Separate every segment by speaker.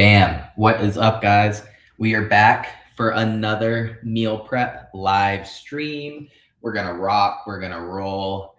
Speaker 1: Bam. What is up, guys? We are back for another meal prep live stream. We're going to rock. We're going to roll.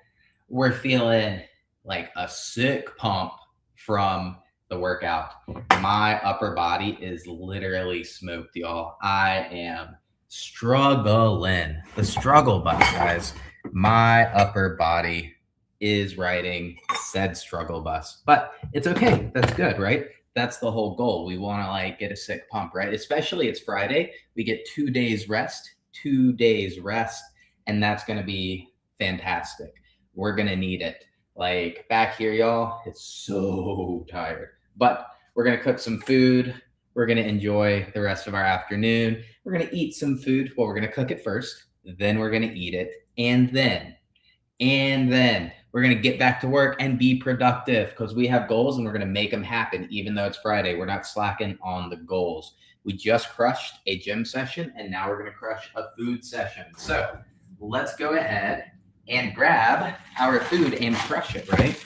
Speaker 1: We're feeling like a sick pump from the workout. My upper body is literally smoked, y'all. I am struggling. The struggle bus, guys. My upper body is riding said struggle bus, but it's okay. That's good, right? That's the whole goal. We want to like get a sick pump, right? Especially it's Friday. We get 2 days rest, and that's going to be fantastic. We're going to need it. Like back here, y'all, it's so tired, but we're going to cook some food. We're going to enjoy the rest of our afternoon. We're going to eat some food. Well, we're going to cook it first, then we're going to eat it. And then we're going to get back to work and be productive because we have goals and we're going to make them happen. Even though it's Friday, we're not slacking on the goals. We just crushed a gym session and now we're going to crush a food session. So let's go ahead and grab our food and crush it, right?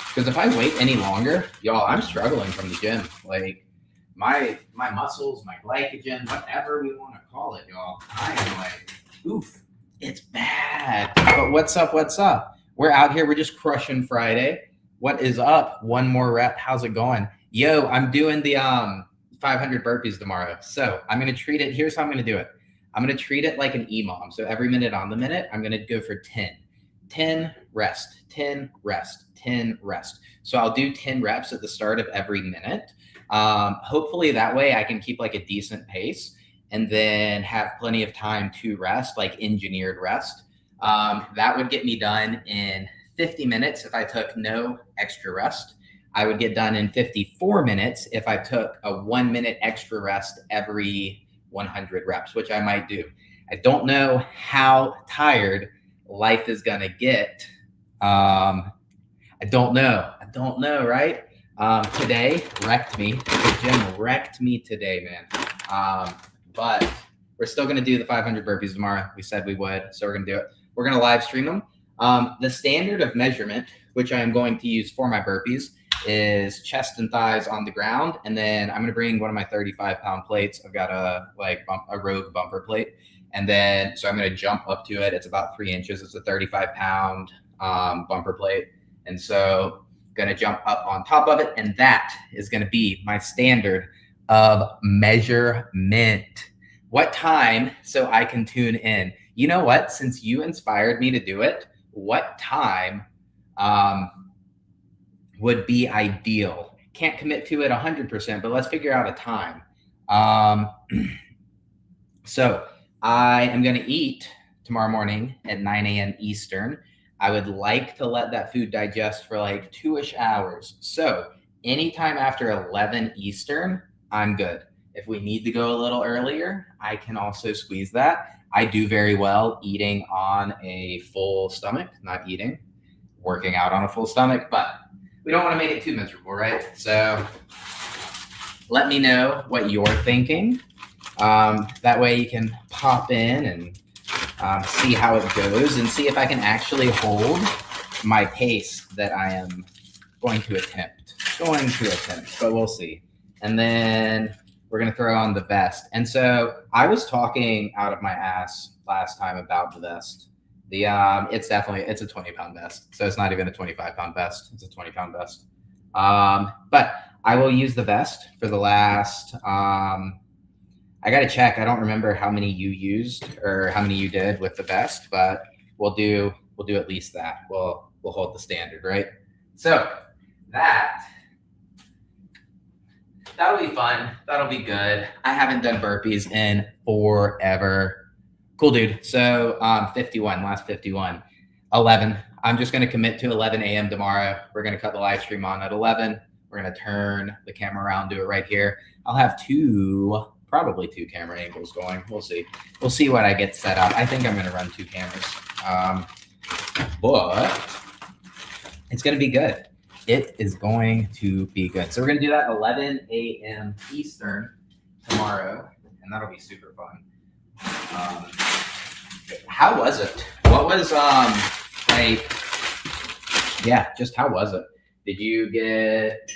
Speaker 1: Because if I wait any longer, y'all, I'm struggling from the gym. Like my muscles, my glycogen, whatever we want to call it, y'all, I am like, oof. It's bad. But what's up? We're out here. We're just crushing Friday. What is up? One more rep. How's it going? Yo, I'm doing the 500 burpees tomorrow. So I'm going to treat it. Here's how I'm going to do it. I'm going to treat it like an EMOM. So every minute on the minute, I'm going to go for 10. 10, rest, 10, rest, 10, rest. So I'll do 10 reps at the start of every minute. Hopefully that way I can keep like a decent pace and then have plenty of time to rest, like engineered rest. That would get me done in 50 minutes if I took no extra rest. I would get done in 54 minutes if I took a 1 minute extra rest every 100 reps, which I might do. I don't know how tired life is gonna get. I don't know, right? Today wrecked me. The gym wrecked me today, man. But we're still going to do the 500 burpees tomorrow. We said we would, so we're going to do it. We're going to live stream them. The standard of measurement, which I am going to use for my burpees, is chest and thighs on the ground. And then I'm going to bring one of my 35-pound plates. I've got a Rogue bumper plate. And then, so I'm going to jump up to it. It's about 3 inches. It's a 35-pound bumper plate. And so I'm going to jump up on top of it. And that is going to be my standard of measurement. What time so I can tune in? You know what? Since you inspired me to do it, what time would be ideal? Can't commit to it 100%, but let's figure out a time. So I am going to eat tomorrow morning at 9 a.m. Eastern. I would like to let that food digest for like 2-ish hours. So anytime after 11 Eastern, I'm good. If we need to go a little earlier, I can also squeeze that. I do very well eating on a full stomach, not eating, working out on a full stomach, but we don't want to make it too miserable, right? So let me know what you're thinking. That way you can pop in and see how it goes and see if I can actually hold my pace that I am going to attempt, but we'll see. And then we're going to throw on the vest. And so I was talking out of my ass last time about the vest. It's a 20-pound vest. So it's not even a 25-pound vest. It's a 20-pound vest. But I will use the vest for the last, I got to check. I don't remember how many you used or how many you did with the vest, but we'll do at least that. We'll hold the standard, right? So that'll be fun. That'll be good. I haven't done burpees in forever. Cool, dude. So 51, last 51. 11. I'm just going to commit to 11 a.m. tomorrow. We're going to cut the live stream on at 11. We're going to turn the camera around, do it right here. I'll have probably two camera angles going. We'll see. We'll see what I get set up. I think I'm going to run 2 cameras. But it's going to be good. It is going to be good. So we're going to do that 11 a.m. Eastern tomorrow, and that'll be super fun. How was it? What was just how was it? Did you get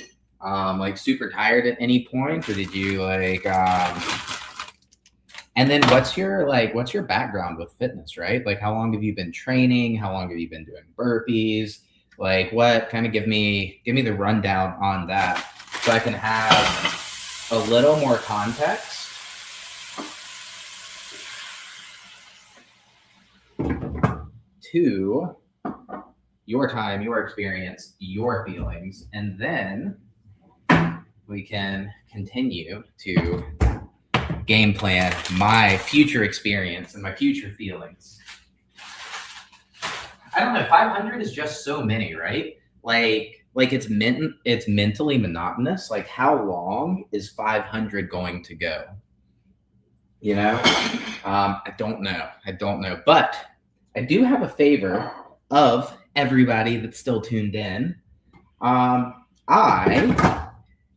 Speaker 1: like super tired at any point, or did you like and then what's your background with fitness, right? Like how long have you been training? How long have you been doing burpees? Like what kind of give me the rundown on that so I can have a little more context to your time, your experience, your feelings, and then we can continue to game plan my future experience and my future feelings. I don't know, 500 is just so many, right? Like it's mentally monotonous. Like how long is 500 going to go? You know, I don't know, but I do have a favor of everybody that's still tuned in. I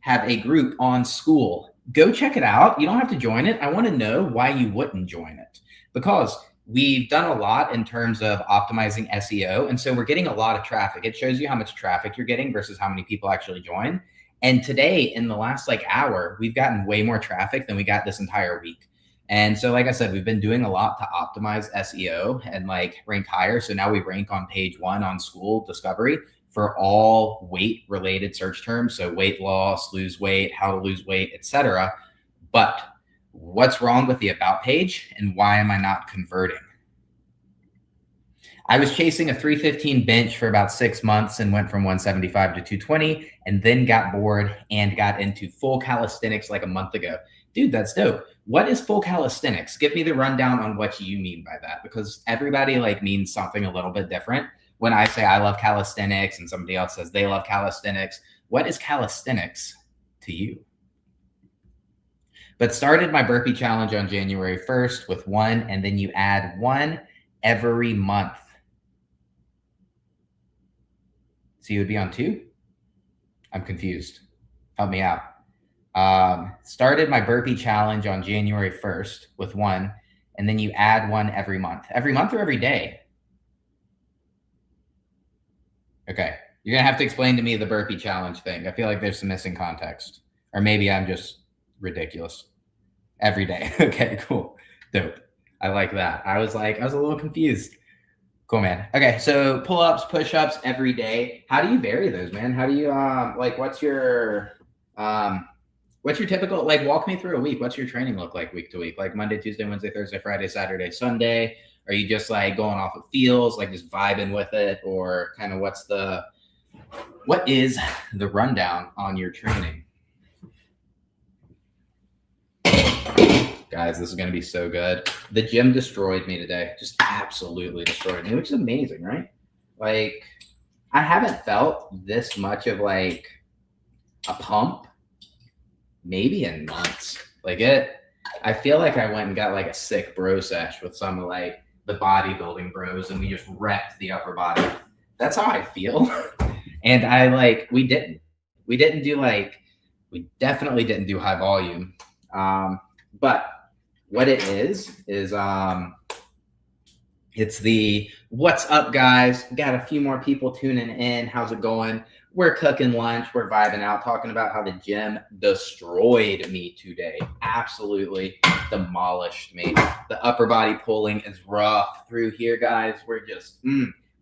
Speaker 1: have a group on School. Go check it out. You don't have to join it. I want to know why you wouldn't join it, because we've done a lot in terms of optimizing SEO. And so we're getting a lot of traffic. It shows you how much traffic you're getting versus how many people actually join. And today, in the last hour, we've gotten way more traffic than we got this entire week. And so, like I said, we've been doing a lot to optimize SEO and rank higher. So now we rank on page 1 on School Discovery for all weight related search terms. So weight loss, lose weight, how to lose weight, etc. But what's wrong with the about page and why am I not converting? I was chasing a 315 bench for about 6 months and went from 175 to 220 and then got bored and got into full calisthenics like a month ago. Dude, that's dope. What is full calisthenics? Give me the rundown on what you mean by that, because everybody means something a little bit different. When I say I love calisthenics and somebody else says they love calisthenics, what is calisthenics to you? But started my burpee challenge on January 1st with 1, and then you add 1 every month. So you would be on 2? I'm confused. Help me out. Started my burpee challenge on January 1st with 1, and then you add 1 every month. Every month or every day? Okay. You're going to have to explain to me the burpee challenge thing. I feel like there's some missing context. Or maybe I'm just ridiculous. Every day. Okay, cool. Dope. I like that. I was a little confused. Cool, man. Okay, so pull-ups, push-ups every day. How do you vary those, man? How do you what's your typical, walk me through a week. What's your training look like week to week? Like Monday, Tuesday, Wednesday, Thursday, Friday, Saturday, Sunday? Are you just going off of feels, just vibing with it? Or kind of what is the rundown on your training? Guys, this is going to be so good. The gym destroyed me today. Just absolutely destroyed me, which is amazing, right? I haven't felt this much of a pump maybe in months. I feel like I went and got a sick bro sesh with some of the bodybuilding bros, and we just wrecked the upper body. That's how I feel. And we definitely didn't do high volume. But what it is it's the what's up, guys. Got a few more people tuning in. How's it going? We're cooking lunch. We're vibing out, talking about how the gym destroyed me today. Absolutely demolished me. The upper body pulling is rough through here, guys. We're just,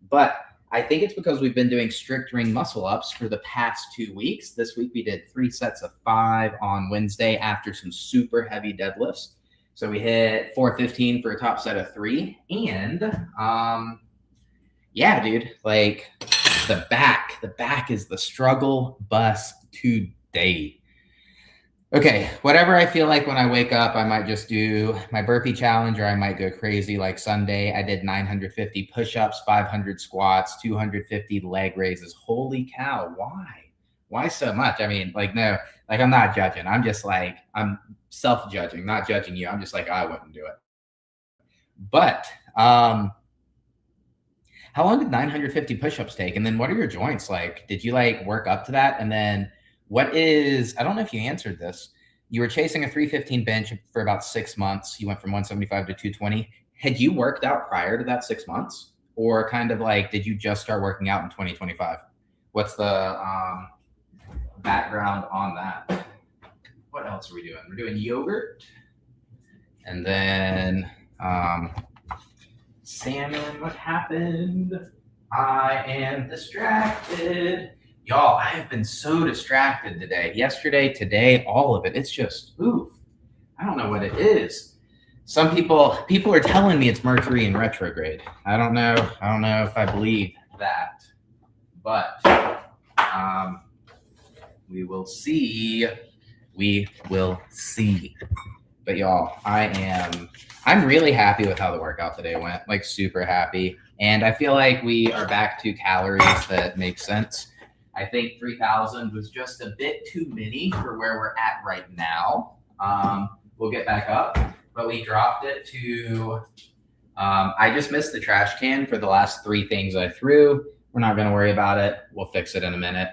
Speaker 1: But I think it's because we've been doing strict ring muscle ups for the past 2 weeks. This week we did 3 sets of 5 on Wednesday after some super heavy deadlifts. So we hit 415 for a top set of 3. And yeah, dude, the back is the struggle bus today. Okay, whatever I feel like when I wake up, I might just do my burpee challenge, or I might go crazy. Like Sunday, I did 950 push-ups, 500 squats, 250 leg raises. Holy cow, why? Why so much? I mean, no, I'm not judging. I'm just I'm self-judging, not judging you. I'm just I wouldn't do it. But how long did 950 push-ups take? And then what are your joints like? Did you work up to that? And then I don't know if you answered this. You were chasing a 315 bench for about 6 months. You went from 175 to 220. Had you worked out prior to that 6 months? Or did you just start working out in 2025? What's the background on that. What else are we doing? We're doing yogurt. And then salmon. What happened? I am distracted. Y'all, I have been so distracted today. Yesterday, today, all of it. It's just, oof. I don't know what it is. Some people are telling me it's Mercury in retrograde. I don't know if I believe that. But we will see. We will see. But y'all, I'm really happy with how the workout today went. Like super happy. And I feel like we are back to calories that make sense. I think 3,000 was just a bit too many for where we're at right now. We'll get back up, but we dropped it to, I just missed the trash can for the last 3 things I threw. We're not going to worry about it. We'll fix it in a minute.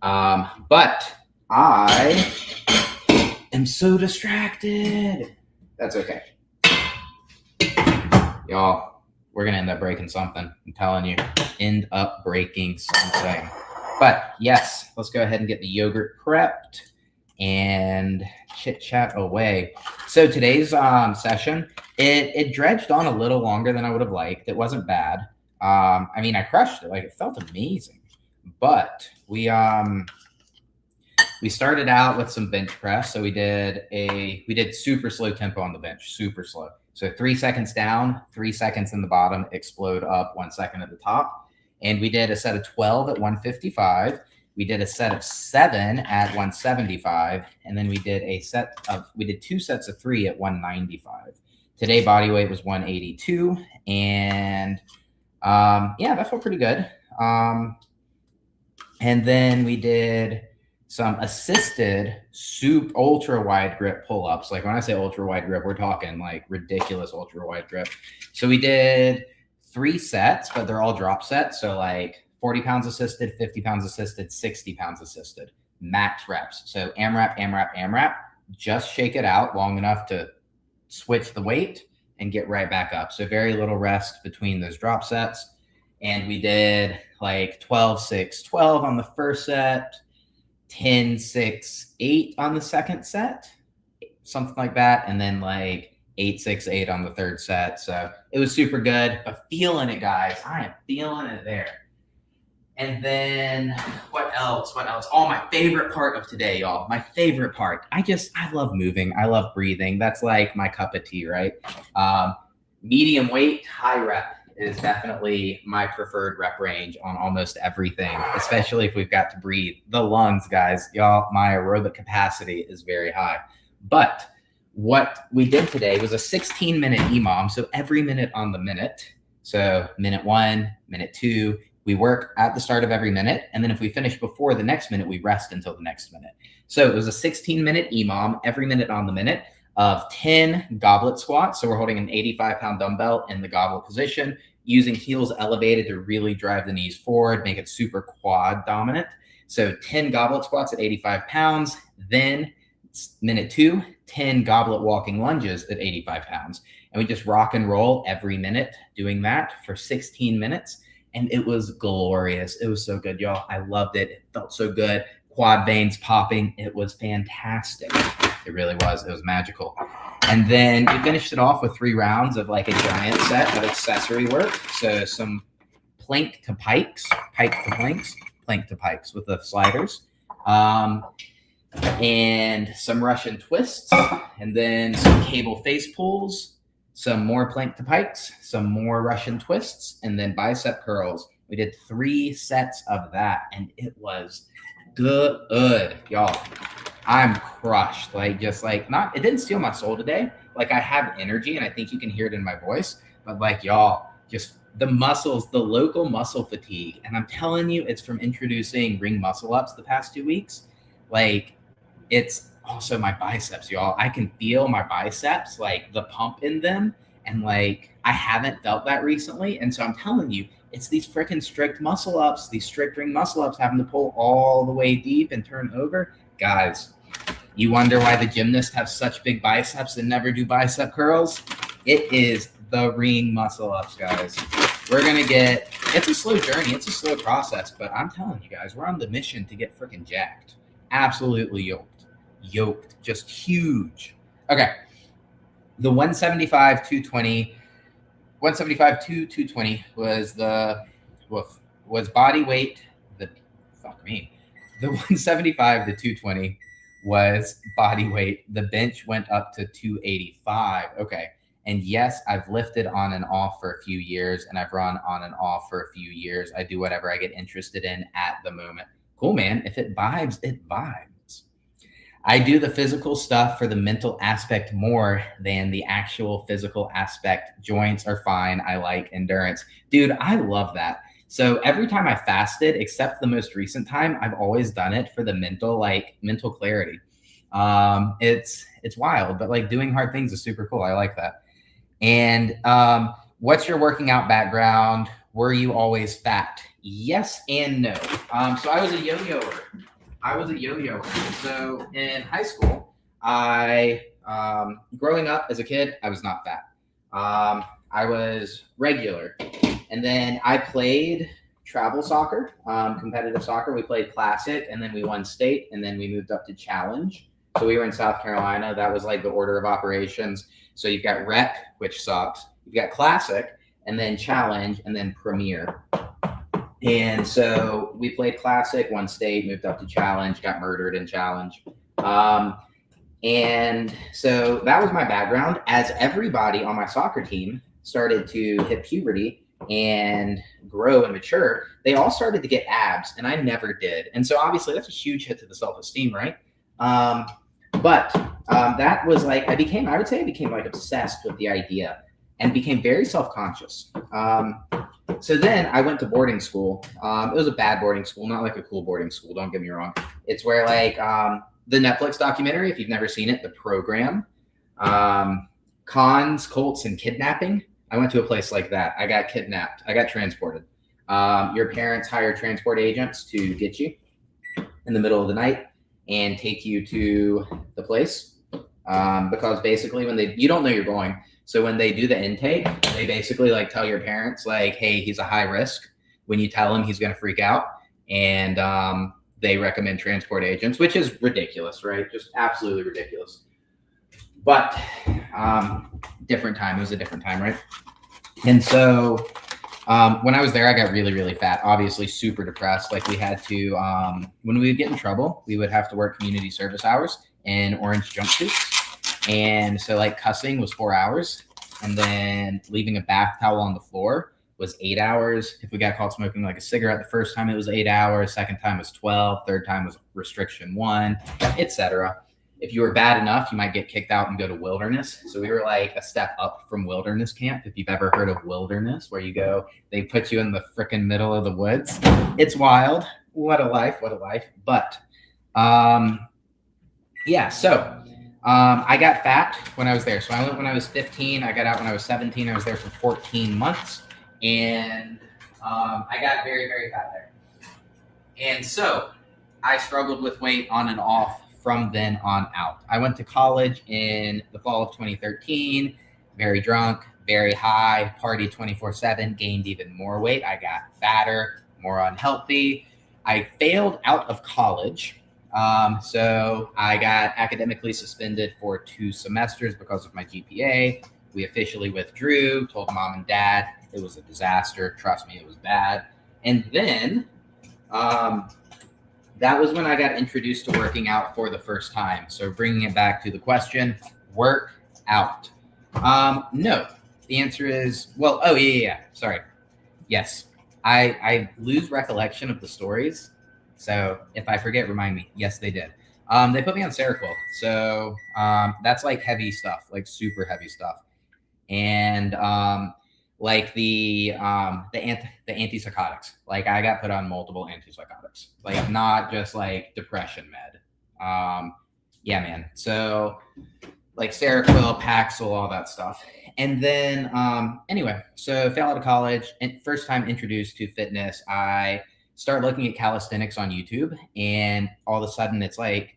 Speaker 1: But I am so distracted. That's okay. Y'all, we're going to end up breaking something. I'm telling you, end up breaking something. But yes, let's go ahead and get the yogurt prepped and chit chat away. So today's session, it dredged on a little longer than I would have liked. It wasn't bad. I mean, I crushed it. Like, it felt amazing. But we started out with some bench press. So we did super slow tempo on the bench, super slow. So 3 seconds down, 3 seconds in the bottom, explode up, 1 second at the top. And we did a set of 12 at 155. We did a set of 7 at 175. And then we did 2 sets of 3 at 195. Today, body weight was 182. And yeah, that felt pretty good. And then we did some assisted ultra wide grip pull-ups. Like when I say ultra wide grip, we're talking like ridiculous ultra wide grip. So we did 3 sets, but they're all drop sets. So like 40 pounds assisted, 50 pounds assisted, 60 pounds assisted, max reps. So AMRAP, AMRAP, AMRAP, just shake it out long enough to switch the weight and get right back up. So very little rest between those drop sets. And we did like 12, 6, 12 on the first set, 10, 6, 8 on the second set, something like that. And then like 8, 6, 8 on the third set. So it was super good, but feeling it, guys. I am feeling it there. And then what else? Oh, my favorite part of today, y'all. My favorite part. I love moving. I love breathing. That's like my cup of tea, right? Medium weight, high rep is definitely my preferred rep range on almost everything, especially if we've got to breathe. The lungs, guys, y'all, my aerobic capacity is very high. But what we did today was a 16-minute EMOM, so every minute on the minute. So minute 1, minute 2, we work at the start of every minute, and then if we finish before the next minute, we rest until the next minute. So it was a 16-minute EMOM, every minute on the minute, of 10 goblet squats. So we're holding an 85-pound dumbbell in the goblet position, using heels elevated to really drive the knees forward, make it super quad dominant. So 10 goblet squats at 85 pounds, then minute 2, 10 goblet walking lunges at 85 pounds. And we just rock and roll every minute doing that for 16 minutes. And it was glorious. It was so good, y'all. I loved it. It felt so good. Quad veins popping. It was fantastic. It really was. It was magical. And then we finished it off with 3 rounds of like a giant set of accessory work. So some plank to pikes, pike to planks, plank to pikes with the sliders. And some Russian twists, and then some cable face pulls, some more plank to pikes, some more Russian twists, and then bicep curls. We did 3 sets of that, and it was good, y'all. I'm crushed. Like, just like, it didn't steal my soul today. Like, I have energy, and I think you can hear it in my voice, but like, y'all, just the muscles, the local muscle fatigue. And I'm telling you, it's from introducing ring muscle ups the past 2 weeks. Like, it's also my biceps, y'all. I can feel my biceps, like the pump in them. And like, I haven't felt that recently. And so I'm telling you, it's these freaking strict muscle ups, these strict ring muscle ups, having to pull all the way deep and turn over. Guys, you wonder why the gymnasts have such big biceps and never do bicep curls? It is the ring muscle ups, guys. It's a slow journey. It's a slow process, but I'm telling you guys, we're on the mission to get freaking jacked. absolutely yoked, just huge. Okay, the 175 220 175 to 220 was body weight. The fuck me. The 175 to 220 was body weight. The bench went up to 285. Okay. And yes, I've lifted on and off for a few years, and I've run on and off for a few years. I do whatever I get interested in at the moment. Cool, man. If it vibes, it vibes. I do the physical stuff for the mental aspect more than the actual physical aspect. Joints are fine. I like endurance. Dude, I love that. So every time I fasted, except the most recent time, I've always done it for the mental clarity. It's wild, but like doing hard things is super cool. I like that. And what's your working out background? Were you always fat? Yes and no. So I was a yo-yoer. So in high school, growing up as a kid, I was not fat. I was regular. And then I played travel soccer, competitive soccer. We played classic, and then we won state, and then we moved up to challenge. So we were in South Carolina. That was like the order of operations. So you've got rec, which sucks. You've got classic, and then challenge, and then premier. And so we played classic, won state, moved up to challenge, got murdered in challenge. And so that was my background. As everybody on my soccer team started to hit puberty and grow and mature, they all started to get abs, and I never did. And so obviously that's a huge hit to the self-esteem, right? But that was like, I would say I became like obsessed with the idea and became very self-conscious. So then I went to boarding school. It was a bad boarding school, not like a cool boarding school. Don't get me wrong. It's where like the Netflix documentary, if you've never seen it, The Program, Cons, Colts, and Kidnapping. I went to a place like that. I got kidnapped. I got transported. Your parents hire transport agents to get you in the middle of the night and take you to the place, because basically you don't know you're going. So when they do the intake, they basically like tell your parents like, hey, he's a high risk. When you tell him, he's going to freak out. And they recommend transport agents, which is ridiculous, right? Just absolutely ridiculous. But different time. It was a different time, right? And so when I was there, I got really, really fat, obviously super depressed. Like we had to, when we would get in trouble, we would have to work community service hours in orange jumpsuits. And so like cussing was 4 hours, and then leaving a bath towel on the floor was 8 hours. If we got caught smoking like a cigarette the first time, it was 8 hours. Second time was 12. Third time was restriction 1, etc. If you were bad enough, you might get kicked out and go to wilderness. So we were like a step up from wilderness camp. If you've ever heard of wilderness, where you go, they put you in the freaking middle of the woods. It's wild. What a life. But yeah, so I got fat when I was there. So I went when I was 15. I got out when I was 17. I was there for 14 months. And I got very, very fat there. And so I struggled with weight on and off from then on out. I went to college in the fall of 2013, very drunk, very high, partied 24/7, gained even more weight. I got fatter, more unhealthy. I failed out of college. So I got academically suspended for 2 semesters because of my GPA. We officially withdrew, told mom and dad it was a disaster. Trust me, it was bad. And then that was when I got introduced to working out for the first time. So bringing it back to the question, work out. No, the answer is, well, oh yeah. Sorry. Yes, I lose recollection of the stories. So if I forget, remind me. Yes, they did. They put me on Seroquel. So that's like heavy stuff, like super heavy stuff. And like the antipsychotics. Like I got put on multiple antipsychotics, like not just like depression med. Yeah, man. So like Seroquel, Paxil, all that stuff. And then anyway, so fell out of college and first time introduced to fitness. I start looking at calisthenics on YouTube, and all of a sudden it's like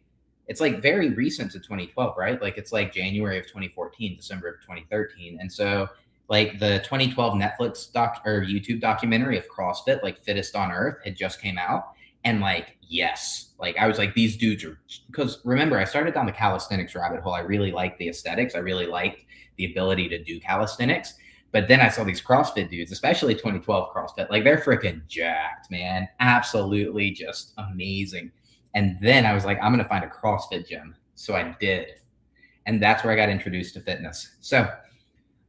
Speaker 1: very recent to 2012, right? Like it's like January of 2014, December of 2013. And so like the 2012 Netflix doc or YouTube documentary of CrossFit, like Fittest on Earth, had just came out. And like, yes, like I was like, these dudes are, because remember, I started down the calisthenics rabbit hole. I really liked the aesthetics. I really liked the ability to do calisthenics. But then I saw these CrossFit dudes, especially 2012 CrossFit, like they're freaking jacked, man. Absolutely just amazing. And then I was like, I'm going to find a CrossFit gym. So I did. And that's where I got introduced to fitness. So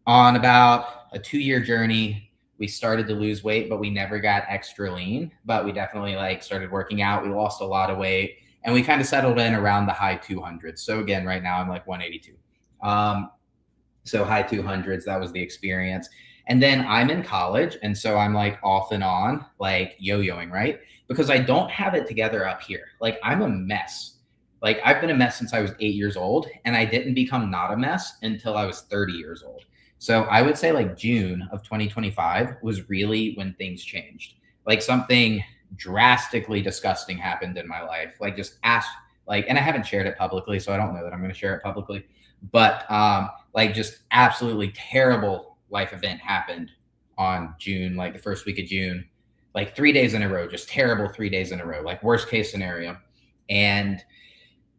Speaker 1: on about a 2-year journey, we started to lose weight, but we never got extra lean. But we definitely like started working out. We lost a lot of weight, and we kind of settled in around the high 200s. So again, right now I'm like 182. So high 200s, that was the experience. And then I'm in college, and so I'm like off and on, like yo-yoing, right? Because I don't have it together up here. Like I'm a mess. Like I've been a mess since I was 8 years old, and I didn't become not a mess until I was 30 years old. So I would say like June of 2025 was really when things changed. Like something drastically disgusting happened in my life. Like just ask, like, and I haven't shared it publicly, so I don't know that I'm going to share it publicly. But like just absolutely terrible life event happened on June, like the first week of June, like 3 days in a row, just terrible 3 days in a row, like worst case scenario. And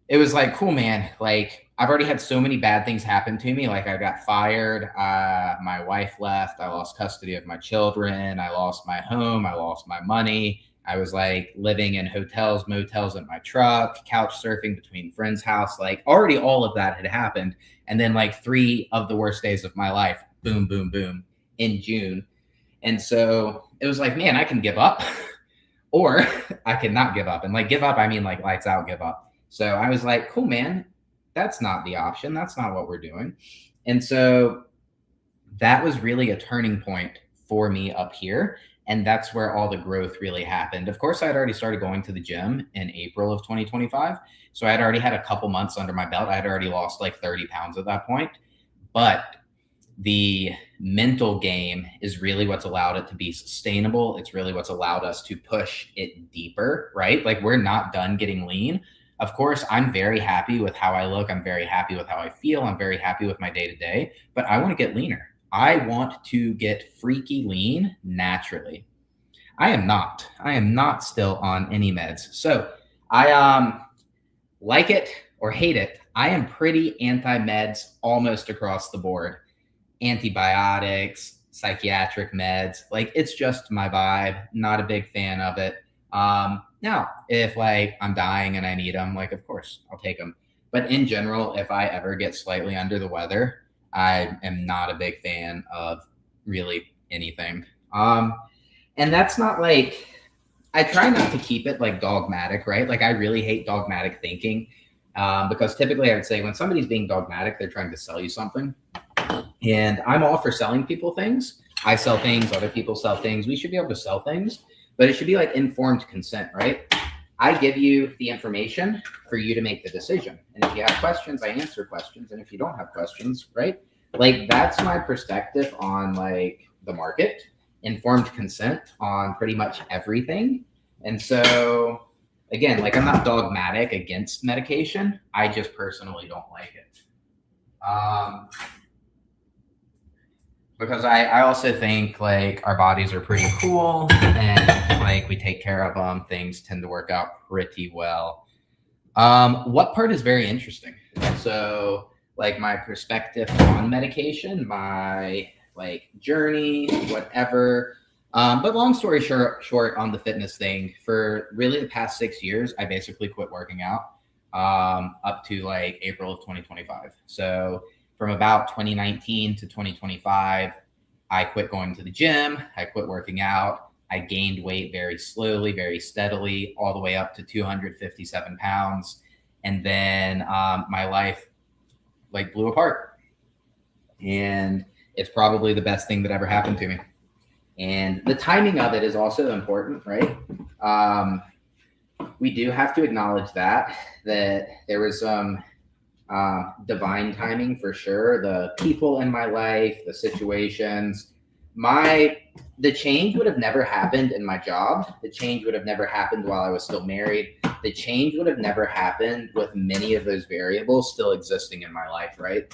Speaker 1: it was like, cool, man. Like I've already had so many bad things happen to me. Like I got fired. My wife left. I lost custody of my children. I lost my home. I lost my money. I was like living in hotels, motels in my truck, couch surfing between friends' house. Like already all of that had happened. And then like 3 of the worst days of my life, boom, boom, boom, in June. And so it was like, man, I can give up or I can not give up. And like give up, I mean like lights out, give up. So I was like, cool, man, that's not the option. That's not what we're doing. And so that was really a turning point for me up here. And that's where all the growth really happened. Of course, I had already started going to the gym in April of 2025. So I had already had a couple months under my belt. I had already lost like 30 pounds at that point. But the mental game is really what's allowed it to be sustainable. It's really what's allowed us to push it deeper, right? Like we're not done getting lean. Of course, I'm very happy with how I look. I'm very happy with how I feel. I'm very happy with my day to day, but I want to get leaner. I want to get freaky lean naturally. I am not. I am not still on any meds. So I like it or hate it. I am pretty anti-meds almost across the board. Antibiotics, psychiatric meds, like it's just my vibe. Not a big fan of it. Now, if like I'm dying and I need them, like of course I'll take them. But in general, if I ever get slightly under the weather, I am not a big fan of really anything. And that's not like, I try not to keep it like dogmatic, right? Like I really hate dogmatic thinking because typically I would say when somebody's being dogmatic, they're trying to sell you something. And I'm all for selling people things. I sell things, other people sell things. We should be able to sell things, but it should be like informed consent, right? I give you the information for you to make the decision. And if you have questions, I answer questions. And if you don't have questions, right? Like that's my perspective on like the market, informed consent on pretty much everything. And so again, like I'm not dogmatic against medication. I just personally don't like it. Because I also think like our bodies are pretty cool and like we take care of them. Things tend to work out pretty well. What part is very interesting? So like my perspective on medication, my like journey, whatever. But long story short on the fitness thing, for really the past 6 years, I basically quit working out up to like April of 2025. So from about 2019 to 2025, I quit going to the gym. I quit working out. I gained weight very slowly, very steadily, all the way up to 257 pounds. And then my life like blew apart. And it's probably the best thing that ever happened to me. And the timing of it is also important, right? We do have to acknowledge that there was some divine timing for sure. The people in my life, the situations, the change would have never happened in my job. The change would have never happened while I was still married. The change would have never happened with many of those variables still existing in my life, right?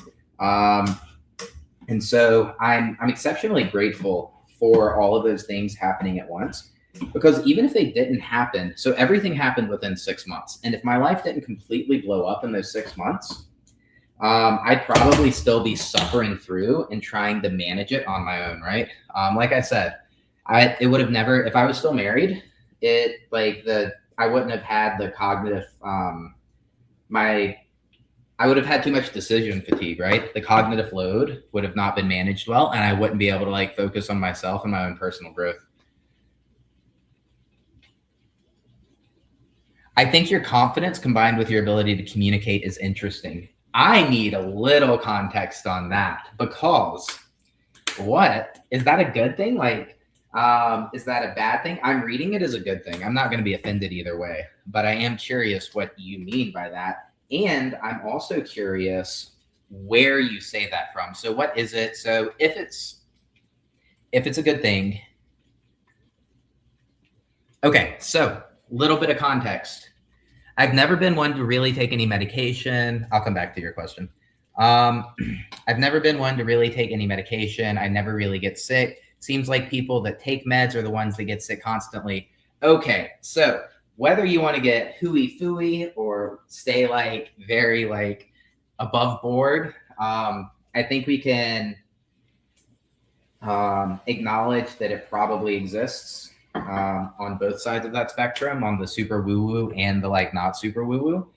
Speaker 1: And so I'm exceptionally grateful for all of those things happening at once. Because even if they didn't happen, so everything happened within 6 months. And if my life didn't completely blow up in those 6 months, I'd probably still be suffering through and trying to manage it on my own, right? Like I said, it would have never, if I was still married, I wouldn't have had the cognitive, I would have had too much decision fatigue, right? The cognitive load would have not been managed well, and I wouldn't be able to like focus on myself and my own personal growth. I think your confidence combined with your ability to communicate is interesting. I need a little context on that because what is that a good thing? Like, is that a bad thing? I'm reading it as a good thing. I'm not going to be offended either way, but I am curious what you mean by that. And I'm also curious where you say that from. So what is it? So if it's a good thing. Okay, so little bit of context. I've never been one to really take any medication. I'll come back to your question. I've never been one to really take any medication. I never really get sick. Seems like people that take meds are the ones that get sick constantly. Okay, so whether you want to get hooey fooey or stay like very like above board, I think we can acknowledge that it probably exists on both sides of that spectrum, on the super woo-woo and the like not super woo-woo.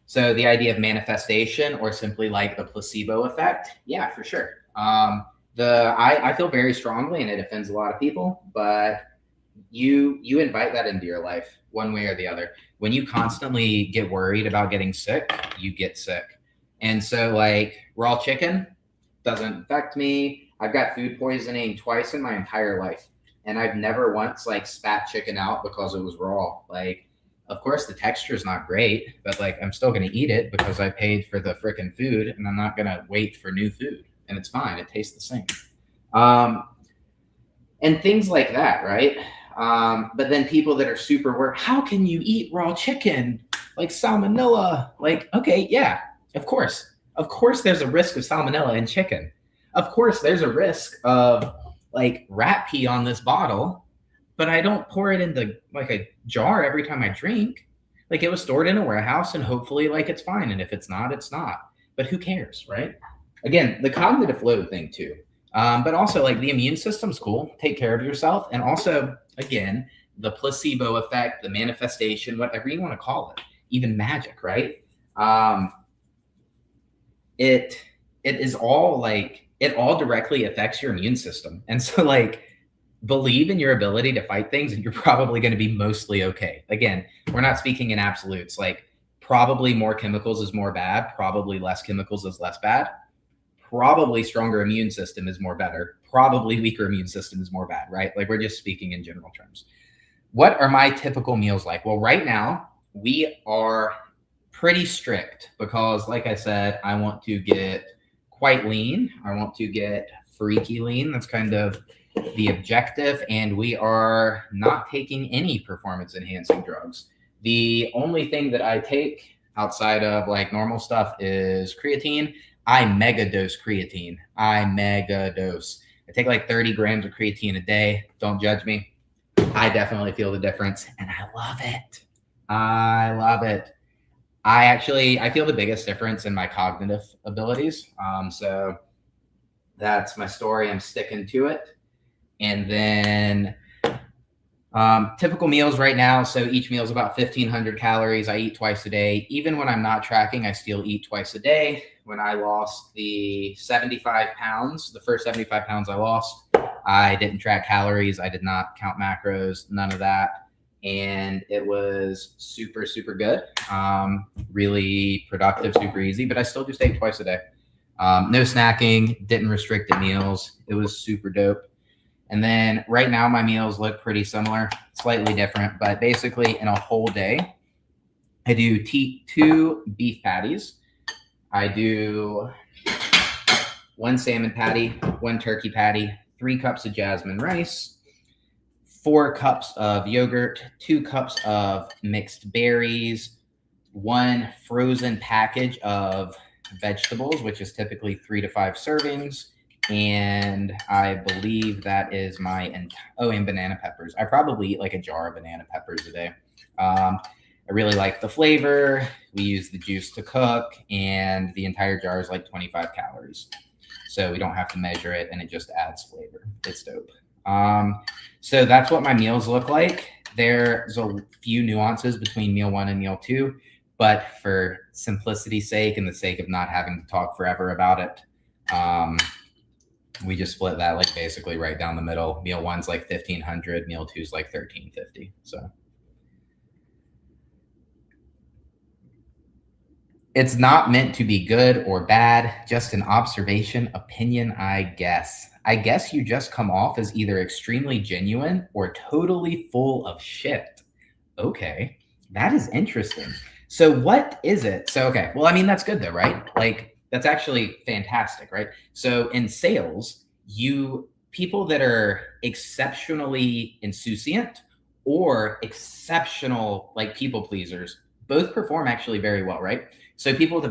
Speaker 1: So the idea of manifestation or simply like the placebo effect, yeah, for sure. I feel very strongly, and it offends a lot of people, but you invite that into your life one way or the other. When you constantly get worried about getting sick, you get sick. And so like raw chicken doesn't affect me. I've got food poisoning twice in my entire life, and I've never once like spat chicken out because it was raw. Like, of course the texture is not great, but like I'm still going to eat it because I paid for the freaking food, and I'm not going to wait for new food, and it's fine. It tastes the same. And things like that, right? But then people that are super worried, how can you eat raw chicken? Like salmonella. Like, okay, yeah, of course. Of course there's a risk of salmonella in chicken. Of course there's a risk of like rat pee on this bottle, but I don't pour it into like a jar every time I drink. Like it was stored in a warehouse and hopefully like it's fine. And if it's not, it's not. But who cares, right? Again, the cognitive load thing too. But also like the immune system's cool. Take care of yourself. And also, again, the placebo effect, the manifestation, whatever you want to call it, even magic, right? It is all like, it all directly affects your immune system. And so like, believe in your ability to fight things and you're probably going to be mostly okay. Again, we're not speaking in absolutes. Like probably more chemicals is more bad. Probably less chemicals is less bad. Probably stronger immune system is more better. Probably weaker immune system is more bad, right? Like we're just speaking in general terms. What are my typical meals like? Well, right now we are pretty strict because like I said, I want to get quite lean. I want to get freaky lean. That's kind of the objective. And we are not taking any performance enhancing drugs. The only thing that I take outside of like normal stuff is creatine. I mega dose creatine. I mega dose. I take like 30 grams of creatine a day. Don't judge me. I definitely feel the difference and I love it. I love it. I feel the biggest difference in my cognitive abilities. So that's my story. I'm sticking to it. And then typical meals right now. So each meal is about 1,500 calories. I eat twice a day. Even when I'm not tracking, I still eat twice a day. When I lost the 75 pounds, the first 75 pounds I lost, I didn't track calories. I did not count macros, none of that. And it was super, super good. Really productive, super easy, but I still just ate twice a day. No snacking, didn't restrict the meals. It was super dope. And then right now my meals look pretty similar, slightly different, but basically in a whole day, I do 2 beef patties. I do 1 salmon patty, 1 turkey patty, 3 cups of jasmine rice, 4 cups of yogurt, 2 cups of mixed berries, 1 frozen package of vegetables, which is typically 3 to 5 servings, And I believe that is my and banana peppers. I probably eat like a jar of banana peppers a day. I really like the flavor. We use the juice to cook, and the entire jar is like 25 calories. So we don't have to measure it, and it just adds flavor. It's dope. So that's what my meals look like. There's a few nuances between meal one and meal two, but for simplicity's sake and the sake of not having to talk forever about it, we just split that like basically right down the middle. Meal one's like 1,500, meal two's like 1,350. So it's not meant to be good or bad, just an observation, opinion, I guess. I guess you just come off as either extremely genuine or totally full of shit. Okay, that is interesting. So what is it? So, okay, well, I mean, that's good though, right? Like, that's actually fantastic, right? So in sales, people that are exceptionally insouciant or exceptional like people pleasers both perform actually very well, right? So people with a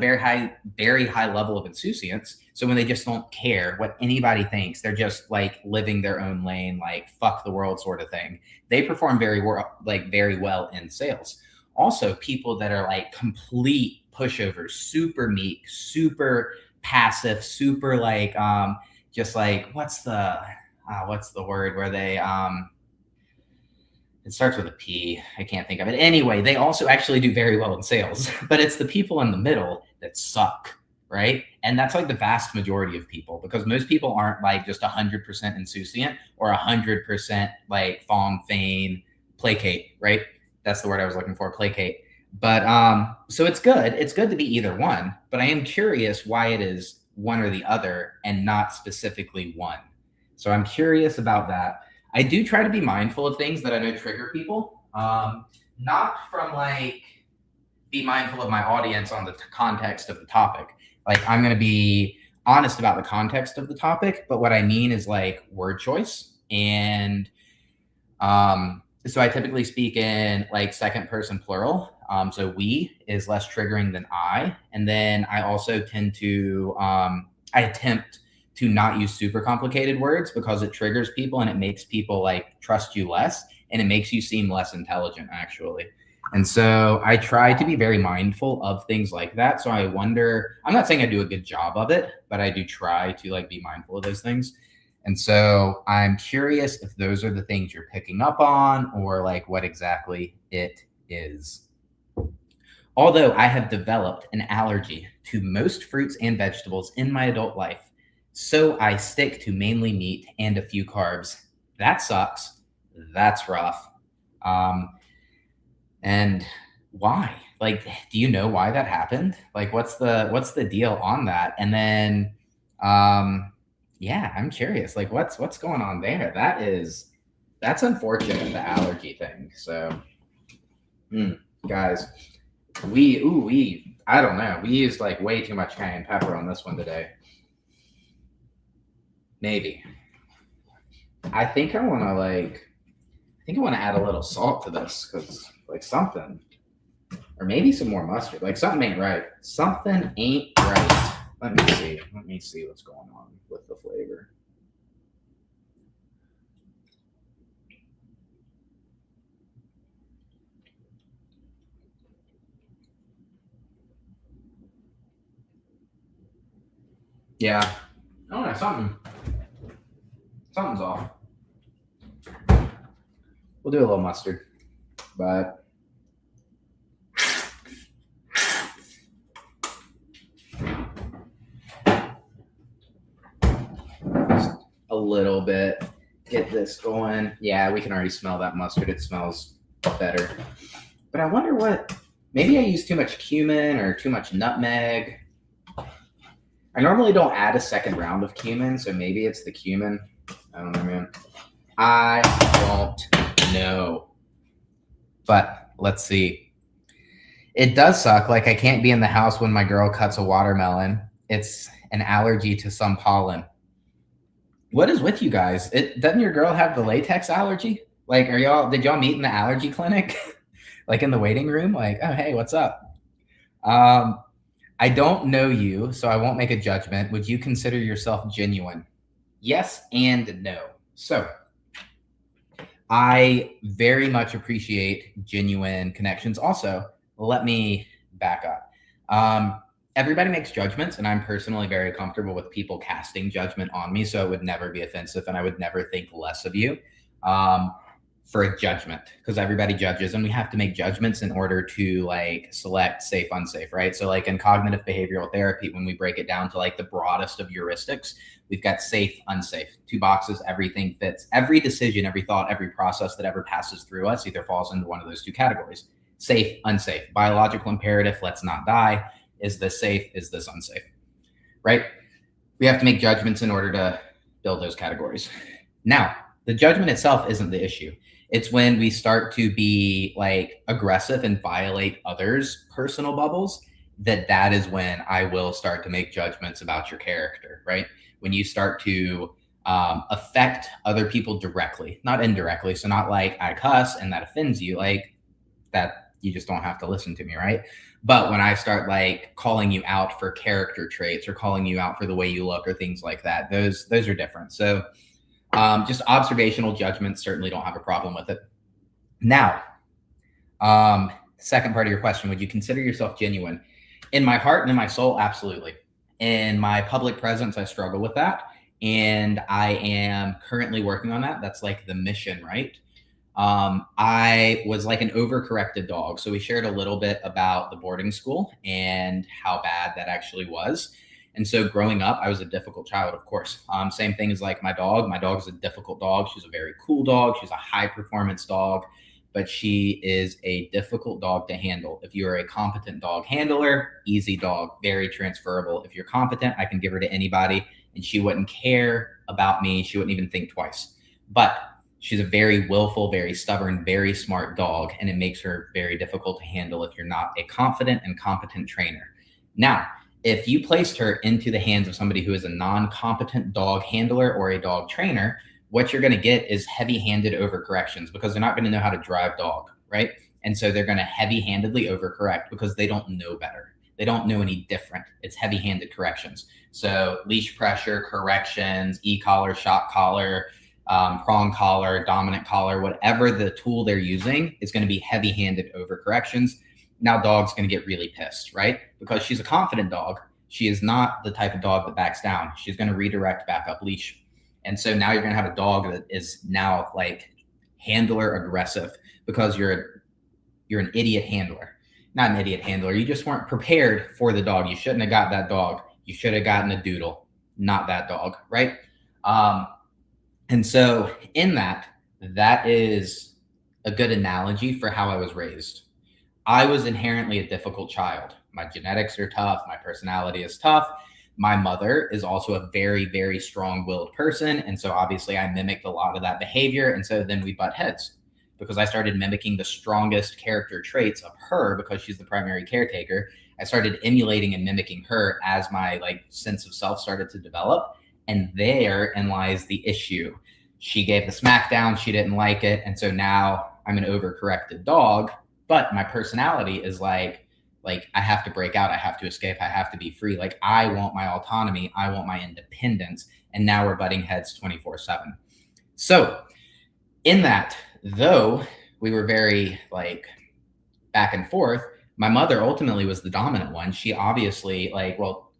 Speaker 1: very high level of insouciance. So when they just don't care what anybody thinks, they're just like living their own lane, like fuck the world sort of thing. They perform very well in sales. Also, people that are like complete pushovers, super meek, super passive, super like just like what's the word where they it starts with a P. I can't think of it. Anyway, they also actually do very well in sales, but it's the people in the middle that suck, right? And that's like the vast majority of people, because most people aren't like just 100% insouciant or 100% like fawn, feign, placate, right? That's the word I was looking for, placate. But so it's good. It's good to be either one, but I am curious why it is one or the other and not specifically one. So I'm curious about that. I do try to be mindful of things that I know trigger people. Not from like be mindful of my audience on the context of the topic. Like I'm going to be honest about the context of the topic, but what I mean is like word choice. And so I typically speak in like second person plural. So we is less triggering than I. And then I also tend to, I attempt to not use super complicated words because it triggers people and it makes people like trust you less and it makes you seem less intelligent actually. And so I try to be very mindful of things like that. So I wonder, I'm not saying I do a good job of it, but I do try to like be mindful of those things. And so I'm curious if those are the things you're picking up on or like what exactly it is. Although I have developed an allergy to most fruits and vegetables in my adult life, so I stick to mainly meat and a few carbs. That sucks. That's rough. And why? Like, do you know why that happened? Like, what's the deal on that? And then, yeah, I'm curious. Like, what's going on there? That's unfortunate, the allergy thing. So, guys, I don't know. We used like way too much cayenne pepper on this one today. Maybe. I think I want to add a little salt to this because like something, or maybe some more mustard. Like something ain't right. Something ain't right. Let me see. Let me see what's going on with the flavor. Yeah. I don't know. Something's off. We'll do a little mustard, but just a little bit. Get this going. Yeah, we can already smell that mustard. It smells better. But I wonder what. Maybe I use too much cumin or too much nutmeg. I normally don't add a second round of cumin, so maybe it's the cumin. I don't know, man. I don't know. But let's see. It does suck. Like I can't be in the house when my girl cuts a watermelon. It's an allergy to some pollen. What is with you guys? Doesn't your girl have the latex allergy? Like, did y'all meet in the allergy clinic? Like in the waiting room? Like, oh hey, what's up? I don't know you, so I won't make a judgment. Would you consider yourself genuine? Yes and no. So I very much appreciate genuine connections. Also, let me back up. Everybody makes judgments, and I'm personally very comfortable with people casting judgment on me. So it would never be offensive, and I would never think less of you for a judgment, because everybody judges, and we have to make judgments in order to like select safe, unsafe, right? So, like in cognitive behavioral therapy, when we break it down to like the broadest of heuristics, we've got safe, unsafe, two boxes, everything fits. Every decision, every thought, every process that ever passes through us either falls into one of those two categories. Safe, unsafe, biological imperative, let's not die. Is this safe? Is this unsafe? Right? We have to make judgments in order to build those categories. Now, the judgment itself isn't the issue. It's when we start to be like aggressive and violate others' personal bubbles that is when I will start to make judgments about your character, right? When you start to affect other people directly, not indirectly. So not like I cuss and that offends you, like that you just don't have to listen to me, right? But when I start like calling you out for character traits or calling you out for the way you look or things like that, those are different. So just observational judgments certainly don't have a problem with it. Now, second part of your question, would you consider yourself genuine? In my heart and in my soul, absolutely. In my public presence, I struggle with that. And I am currently working on that. That's like the mission, right? I was like an overcorrected dog. So we shared a little bit about the boarding school and how bad that actually was. And so growing up, I was a difficult child, of course. Same thing as like my dog. My dog is a difficult dog. She's a very cool dog. She's a high performance dog, but she is a difficult dog to handle. If you are a competent dog handler, easy dog, very transferable. If you're competent, I can give her to anybody and she wouldn't care about me. She wouldn't even think twice. But she's a very willful, very stubborn, very smart dog, and it makes her very difficult to handle if you're not a confident and competent trainer. Now, if you placed her into the hands of somebody who is a non-competent dog handler or a dog trainer, what you're going to get is heavy-handed overcorrections because they're not going to know how to drive dog, right? And so they're going to heavy-handedly overcorrect because they don't know better. They don't know any different. It's heavy-handed corrections. So leash pressure, corrections, e-collar, shock collar, prong collar, dominant collar, whatever the tool they're using is going to be heavy-handed overcorrections. Now dog's going to get really pissed, right? Because she's a confident dog. She is not the type of dog that backs down. She's going to redirect back up leash. And so now you're going to have a dog that is now like handler aggressive because you're an idiot handler. Not an idiot handler. You just weren't prepared for the dog. You shouldn't have got that dog. You should have gotten a doodle, not that dog, right? And so in that is a good analogy for how I was raised. I was inherently a difficult child. My genetics are tough. My personality is tough. My mother is also a very, very strong-willed person. And so obviously I mimicked a lot of that behavior. And so then we butt heads because I started mimicking the strongest character traits of her because she's the primary caretaker. I started emulating and mimicking her as my like sense of self started to develop. And therein lies the issue. She gave the smackdown. She didn't like it. And so now I'm an overcorrected dog, but my personality is like I have to break out. I have to escape. I have to be free. Like I want my autonomy. I want my independence. And now we're butting heads 24/7. So in that, though we were very like back and forth, my mother ultimately was the dominant one. She obviously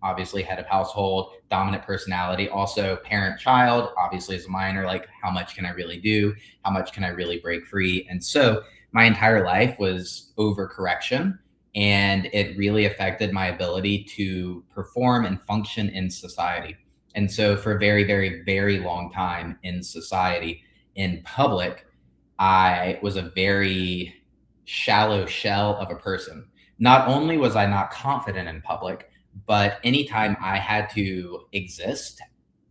Speaker 1: obviously head of household, dominant personality, also parent child, obviously as a minor, like how much can I really do? How much can I really break free? And so my entire life was overcorrection, and it really affected my ability to perform and function in society. And so for a very, very, very long time in society, in public, I was a very shallow shell of a person. Not only was I not confident in public, but anytime I had to exist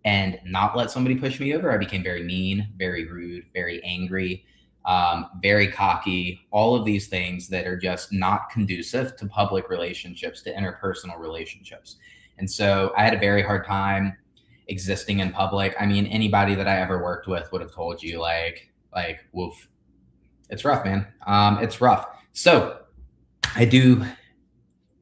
Speaker 1: and not let somebody push me over, I became very mean, very rude, very angry, very cocky, all of these things that are just not conducive to public relationships, to interpersonal relationships. And so I had a very hard time existing in public. I mean, anybody that I ever worked with would have told you like, woof, it's rough, man. It's rough. So I do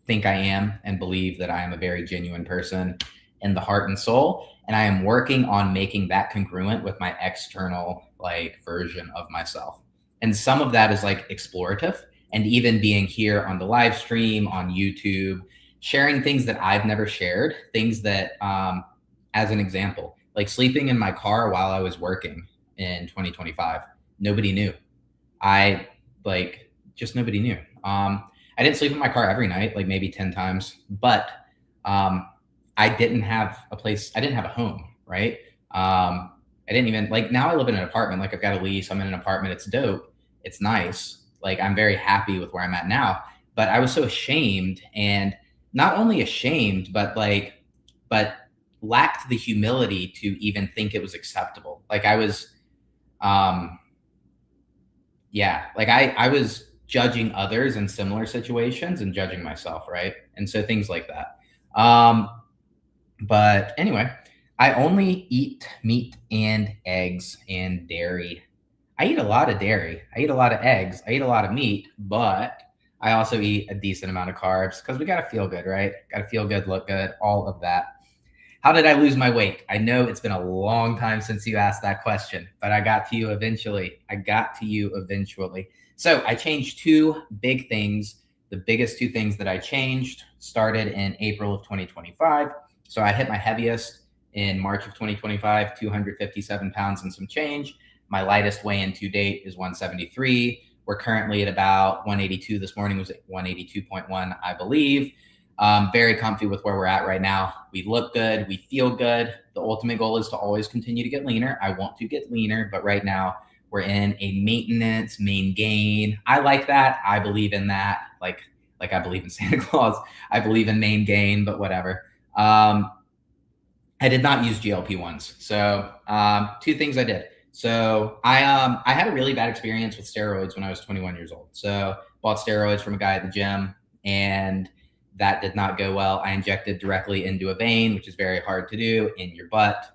Speaker 1: think I am and believe that I am a very genuine person. in the heart and soul. And I am working on making that congruent with my external like version of myself. And some of that is like explorative, and even being here on the live stream on YouTube, sharing things that I've never shared, things that, as an example, like sleeping in my car while I was working in 2025, nobody knew. I like just nobody knew. I didn't sleep in my car every night, like maybe 10 times, but I didn't have a place. I didn't have a home, right? I didn't even like now I live in an apartment. Like I've got a lease. I'm in an apartment. It's dope. It's nice. Like I'm very happy with where I'm at now. But I was so ashamed, and not only ashamed, but lacked the humility to even think it was acceptable. Like I was, yeah, like I was judging others in similar situations and judging myself, right? And so things like that. But anyway, I only eat meat and eggs and dairy. I eat a lot of dairy. I eat a lot of eggs. I eat a lot of meat, but I also eat a decent amount of carbs because we got to feel good, right? Got to feel good, look good, all of that. How did I lose my weight? I know it's been a long time since you asked that question, but I got to you eventually. So I changed two big things. The biggest two things that I changed started in April of 2025. So I hit my heaviest in March of 2025, 257 pounds and some change. My lightest weigh-in to date is 173. We're currently at about 182. This morning was at 182.1, I believe. Very comfy with where we're at right now. We look good. We feel good. The ultimate goal is to always continue to get leaner. I want to get leaner, but right now we're in a maintenance, main gain. I like that. I believe in that. Like I believe in Santa Claus. I believe in main gain, but whatever. I did not use GLP-1s. So two things I did. So I had a really bad experience with steroids when I was 21 years old. So bought steroids from a guy at the gym, and that did not go well. I injected directly into a vein, which is very hard to do, in your butt.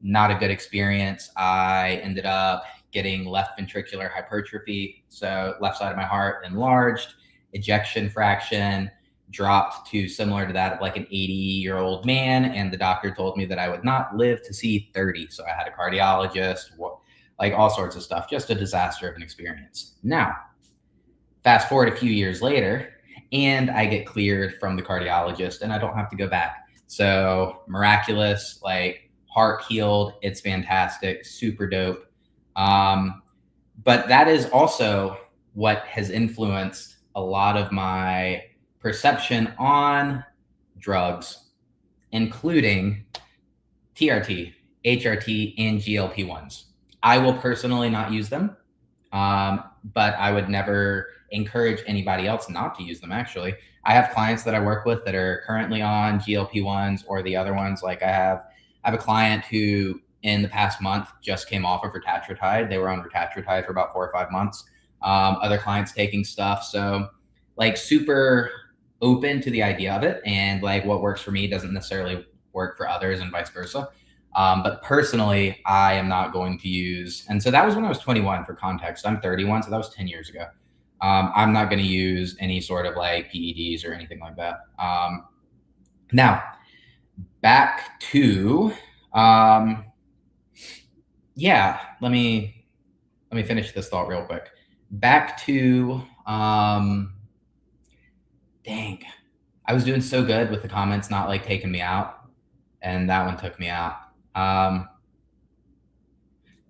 Speaker 1: Not a good experience. I ended up getting left ventricular hypertrophy. So left side of my heart enlarged, ejection fraction dropped to similar to that of like an 80-year-old man. And the doctor told me that I would not live to see 30. So I had a cardiologist, like all sorts of stuff, just a disaster of an experience. Now, fast forward a few years later, and I get cleared from the cardiologist and I don't have to go back. So miraculous, like heart healed. It's fantastic, super dope. But that is also what has influenced a lot of my perception on drugs, including TRT, HRT, and GLP-1s. I will personally not use them, but I would never encourage anybody else not to use them. Actually, I have clients that I work with that are currently on GLP-1s or the other ones. Like I have a client who in the past month just came off of retatrutide. They were on retatrutide for about 4 or 5 months. Other clients taking stuff. So like super open to the idea of it, and like what works for me doesn't necessarily work for others and vice versa. But personally, I am not going to use, and so that was when I was 21 for context. I'm 31, so that was 10 years ago. I'm not going to use any sort of like PEDs or anything like that. Now, back to, yeah, let me finish this thought real quick. Back to, dang, I was doing so good with the comments not like taking me out, and that one took me out.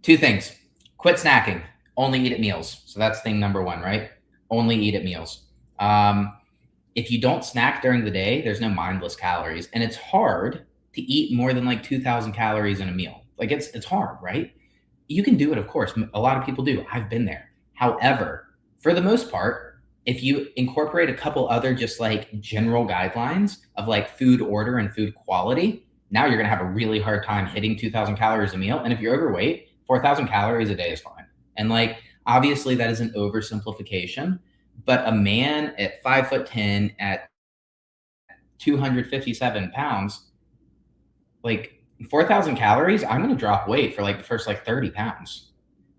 Speaker 1: Two things. Quit snacking. Only eat at meals. So that's thing number one, right? Only eat at meals. If you don't snack during the day, there's no mindless calories, and it's hard to eat more than like 2,000 calories in a meal. Like it's hard, right? You can do it, of course. A lot of people do. I've been there. However, for the most part, if you incorporate a couple other just like general guidelines of like food order and food quality, now you're going to have a really hard time hitting 2,000 calories a meal. And if you're overweight, 4,000 calories a day is fine. And like, obviously that is an oversimplification, but a man at 5'10" at 257 pounds, like 4,000 calories, I'm going to drop weight for like the first like 30 pounds.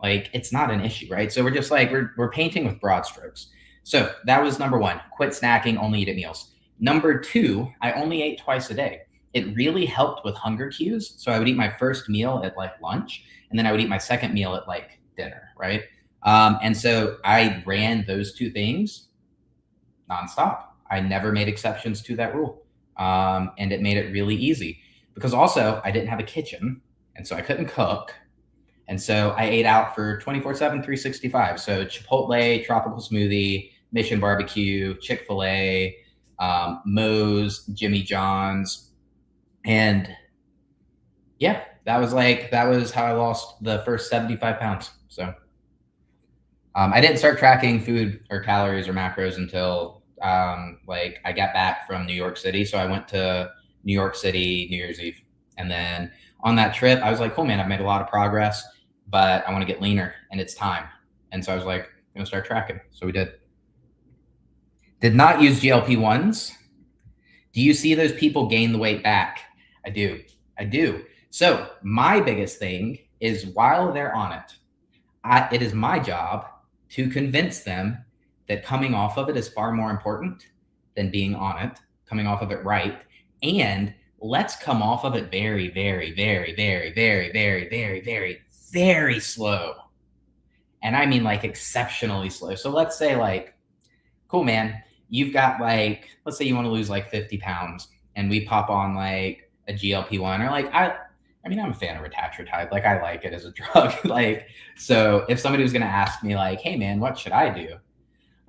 Speaker 1: Like it's not an issue, right? So we're just like, we're painting with broad strokes. So that was number one, quit snacking, only eat at meals. Number two, I only ate twice a day. it really helped with hunger cues. So I would eat my first meal at like lunch, and then I would eat my second meal at like dinner, right? And so I ran those two things nonstop. I never made exceptions to that rule. And it made it really easy because also I didn't have a kitchen, and so I couldn't cook. And so I ate out for 24/7, 365. So Chipotle, tropical smoothie, Mission Barbecue, Chick-fil-A, Moe's, Jimmy John's. And yeah, that was how I lost the first 75 pounds. So I didn't start tracking food or calories or macros until like I got back from New York City. So I went to New York City New Year's Eve. And then on that trip, I was like, cool, man, I've made a lot of progress, but I want to get leaner and it's time. And so I was like, I'm going to start tracking. So we did. Did not use GLP-1s. Do you see those people gain the weight back? I do. I do. So my biggest thing is while they're on it, it is my job to convince them that coming off of it is far more important than being on it, coming off of it right. And let's come off of it very, very, very, very, very, very, very, very, very slow. And I mean like exceptionally slow. So let's say like, cool, man, you've got like, let's say you want to lose like 50 pounds and we pop on like a GLP-1 or like, I mean, I'm a fan of retatrutide. Like I like it as a drug. Like, so if somebody was going to ask me like, hey man, what should I do?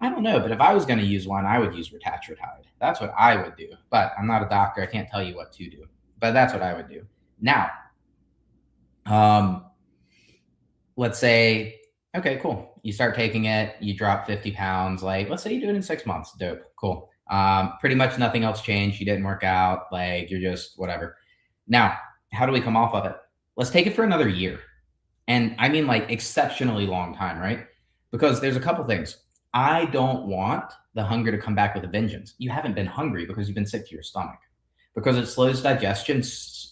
Speaker 1: I don't know. But if I was going to use one, I would use retatrutide. That's what I would do. But I'm not a doctor. I can't tell you what to do, but that's what I would do. Now, let's say, okay, cool. You start taking it, you drop 50 pounds. Like, let's say you do it in 6 months. Dope. Cool. Pretty much nothing else changed. You didn't work out. Like you're just whatever. Now, how do we come off of it? Let's take it for another year. And I mean like exceptionally long time, right? Because there's a couple things. I don't want the hunger to come back with a vengeance. You haven't been hungry because you've been sick to your stomach. Because it slows digestion.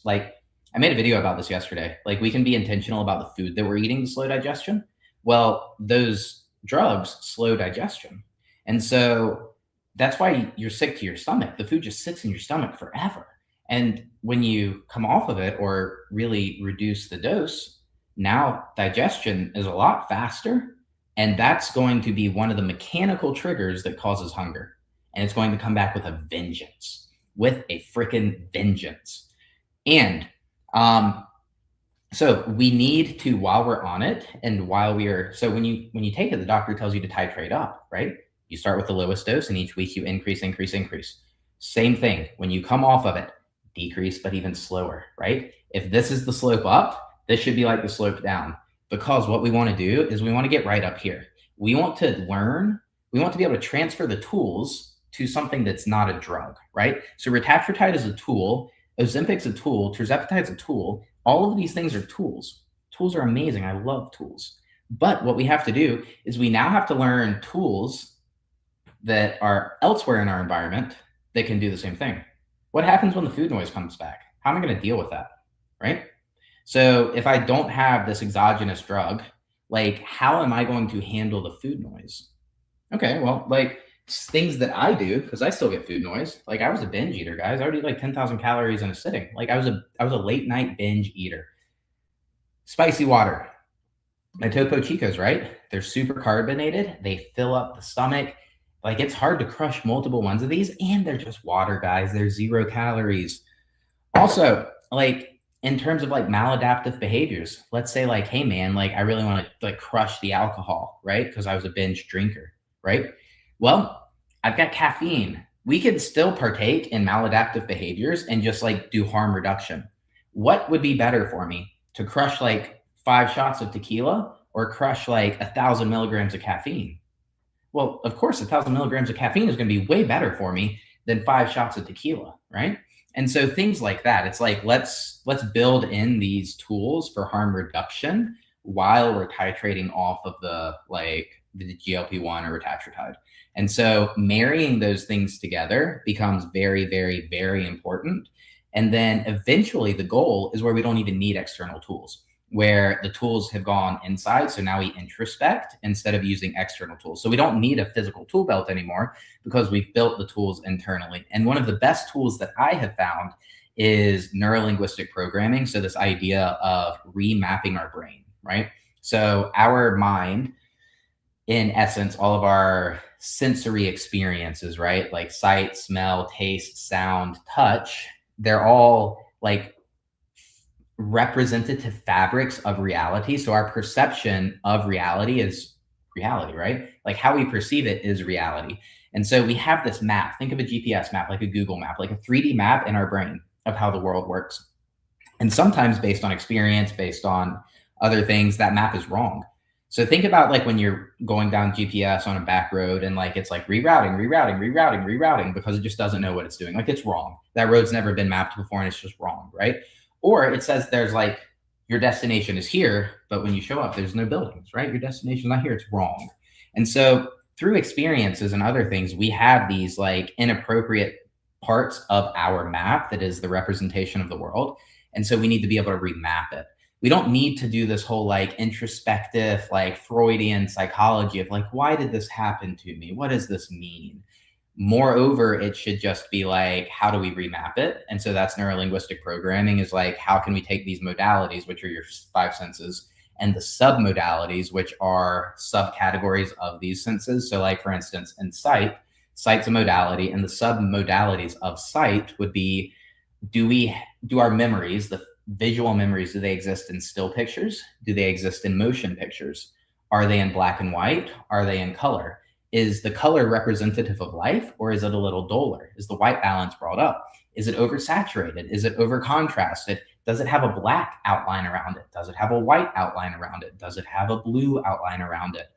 Speaker 1: Like I made a video about this yesterday. Like we can be intentional about the food that we're eating to slow digestion. Well, those drugs slow digestion. And so that's why you're sick to your stomach. The food just sits in your stomach forever. And when you come off of it or really reduce the dose, now digestion is a lot faster. And that's going to be one of the mechanical triggers that causes hunger. And it's going to come back with a vengeance, with a freaking vengeance. And so we need to, while we're on it and while we are, so when you take it, the doctor tells you to titrate up, right? You start with the lowest dose and each week you increase. Same thing. When you come off of it, decrease, but even slower, right? If this is the slope up, this should be like the slope down, because what we want to do is we want to get right up here. We want to learn, we want to be able to transfer the tools to something that's not a drug, right? So retatrutide is a tool, Ozempic's a tool, tirzepatide's a tool. All of these things are tools. Tools are amazing. I love tools. But what we have to do is we now have to learn tools that are elsewhere in our environment that can do the same thing. What happens when the food noise comes back? How am I going to deal with that, right? So if I don't have this exogenous drug, like how am I going to handle the food noise? Okay, well, like things that I do, because I still get food noise. Like I was a binge eater, guys. I would eat like 10,000 calories in a sitting. Like I was a late night binge eater. Spicy water. My Topo Chicos, right? They're super carbonated. They fill up the stomach. Like it's hard to crush multiple ones of these, and they're just water, guys. They're 0 calories. Also, like in terms of like maladaptive behaviors, let's say like, hey man, like I really want to like crush the alcohol, right? Because I was a binge drinker, right? Well, I've got caffeine. We can still partake in maladaptive behaviors and just like do harm reduction. What would be better for me, to crush like 5 shots of tequila or crush like 1,000 milligrams of caffeine? Well, of course, 1,000 milligrams of caffeine is going to be way better for me than 5 shots of tequila, right? And so things like that, it's like, let's build in these tools for harm reduction while we're titrating off of the GLP-1 or retatrutide. And so marrying those things together becomes very, very, very important. And then eventually the goal is where we don't even need external tools, where the tools have gone inside. So now we introspect instead of using external tools. So we don't need a physical tool belt anymore because we've built the tools internally. And one of the best tools that I have found is neurolinguistic programming. So this idea of remapping our brain, right? So our mind, in essence, all of our sensory experiences, right? Like sight, smell, taste, sound, touch, they're all like representative fabrics of reality. So our perception of reality is reality, right? Like how we perceive it is reality. And so we have this map. Think of a GPS map, like a Google map, like a 3D map in our brain of how the world works. And sometimes based on experience, based on other things, that map is wrong. So think about like when you're going down GPS on a back road and like it's like rerouting because it just doesn't know what it's doing. Like it's wrong. That road's never been mapped before and it's just wrong, right? Or it says there's like your destination is here, but when you show up, there's no buildings, right? Your destination's not here, it's wrong. And so through experiences and other things, we have these like inappropriate parts of our map that is the representation of the world. And so we need to be able to remap it. We don't need to do this whole like introspective, like Freudian psychology of like, why did this happen to me? What does this mean? Moreover, it should just be like, how do we remap it? And so that's neurolinguistic programming, is like, how can we take these modalities, which are your 5 senses, and the submodalities, which are subcategories of these senses. So like, for instance, in sight, sight's a modality, and the submodalities of sight would be, do our memories, the visual memories, do they exist in still pictures? Do they exist in motion pictures? Are they in black and white? Are they in color? Is the color representative of life, or is it a little duller? Is the white balance brought up? Is it oversaturated? Is it over contrasted? Does it have a black outline around it? Does it have a white outline around it? Does it have a blue outline around it?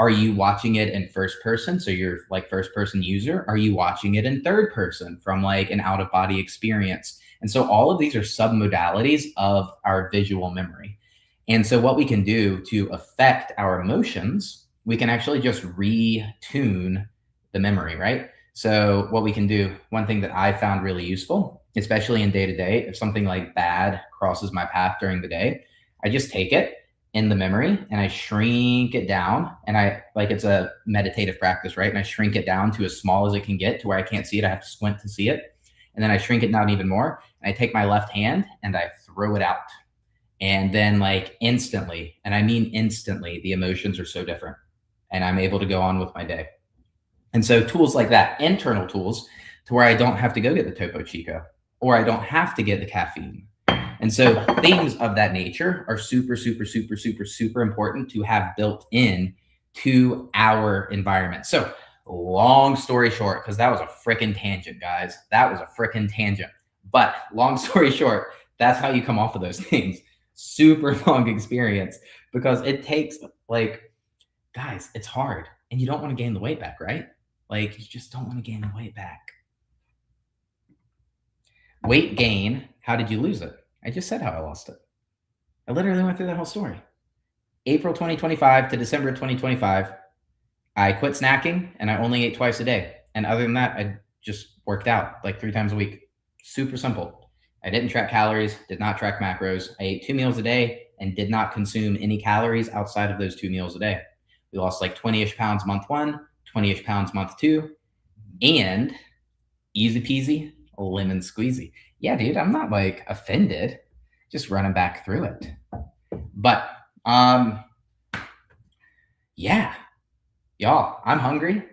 Speaker 1: Are you watching it in first person? So you're like first person user. Are you watching it in third person from like an out of body experience? And so all of these are submodalities of our visual memory. And so what we can do to affect our emotions, we can actually just retune the memory, right? So what we can do, one thing that I found really useful, especially in day to day, if something like bad crosses my path during the day, I just take it in the memory and I shrink it down, and I like, it's a meditative practice, right? And I shrink it down to as small as it can get to where I can't see it. I have to squint to see it. And then I shrink it down even more. And I take my left hand and I throw it out. And then like instantly, and I mean instantly, the emotions are so different and I'm able to go on with my day. And so tools like that, internal tools, to where I don't have to go get the Topo Chico, or I don't have to get the caffeine. And so things of that nature are super, super, super, super, super important to have built in to our environment. So long story short, because that was a freaking tangent, guys. That was a freaking tangent. But long story short, that's how you come off of those things. Super long experience, because it takes like, guys, it's hard. And you don't want to gain the weight back, right? Like, you just don't want to gain the weight back. Weight gain, how did you lose it? I just said how I lost it. I literally went through that whole story. April 2025 to December 2025, I quit snacking and I only ate twice a day. And other than that, I just worked out like 3 times a week. Super simple. I didn't track calories, did not track macros. I ate 2 meals a day and did not consume any calories outside of those 2 meals a day. We lost like 20-ish pounds month 1, 20-ish pounds month 2, and easy peasy, lemon squeezy. Yeah, dude, I'm not like offended, just running back through it. But yeah, y'all, I'm hungry.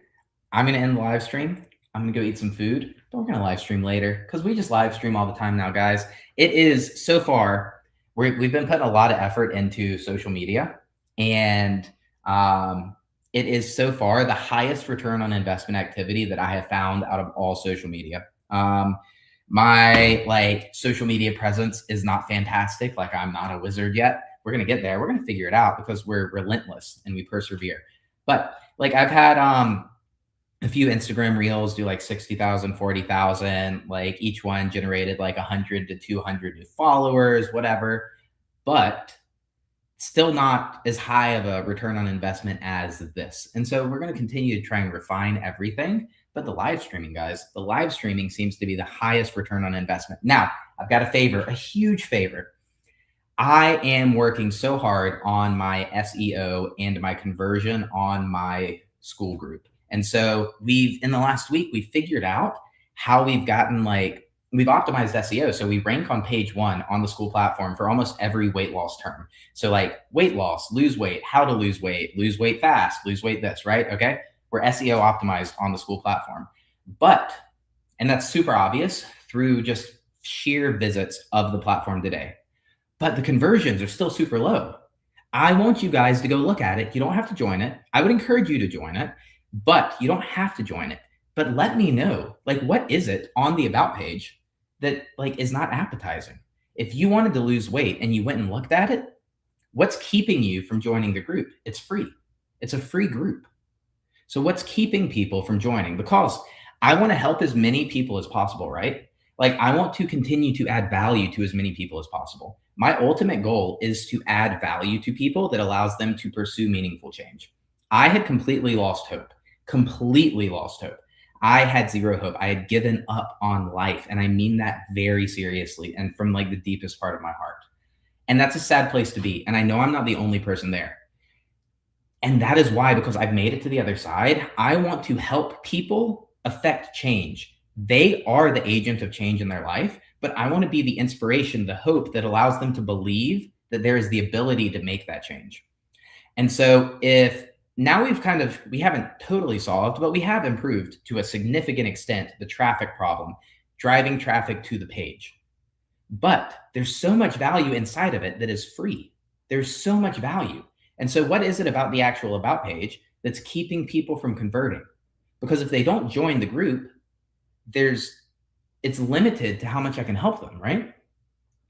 Speaker 1: I'm gonna end the live stream. I'm gonna go eat some food, but we're gonna live stream later, because we just live stream all the time now, guys. It is, so far, we've been putting a lot of effort into social media, and it is so far the highest return on investment activity that I have found out of all social media. My like social media presence is not fantastic. Like, I'm not a wizard yet. We're gonna get there. We're gonna figure it out, because we're relentless and we persevere. But like, I've had a few Instagram reels do like 60,000, 40,000, like each one generated like 100 to 200 new followers, whatever, but still not as high of a return on investment as this. And so we're going to continue to try and refine everything. But the live streaming, guys, the live streaming seems to be the highest return on investment. Now, I've got a favor, a huge favor. I am working so hard on my SEO and my conversion on my school group. And so in the last week, we figured out how we've gotten like we've optimized SEO. So we rank on page one on the school platform for almost every weight loss term. So like weight loss, lose weight, how to lose weight fast, lose weight this, right? Okay. We're SEO optimized on the school platform. But, and that's super obvious through just sheer visits of the platform today. But the conversions are still super low. I want you guys to go look at it. You don't have to join it. I would encourage you to join it, but you don't have to join it. But let me know, like, what is it on the about page that like is not appetizing? If you wanted to lose weight and you went and looked at it, what's keeping you from joining the group? It's free. It's a free group. So what's keeping people from joining? Because I want to help as many people as possible, right? Like I want to continue to add value to as many people as possible. My ultimate goal is to add value to people that allows them to pursue meaningful change. I had completely lost hope, completely lost hope. I had zero hope. I had given up on life. And I mean that very seriously and from like the deepest part of my heart. And that's a sad place to be. And I know I'm not the only person there. And that is why, because I've made it to the other side, I want to help people affect change. They are the agent of change in their life, but I want to be the inspiration, the hope that allows them to believe that there is the ability to make that change. And so if now we haven't totally solved, but we have improved to a significant extent the traffic problem, driving traffic to the page. But there's so much value inside of it that is free. There's so much value. And so what is it about the actual about page that's keeping people from converting? Because if they don't join the group, it's limited to how much I can help them, right?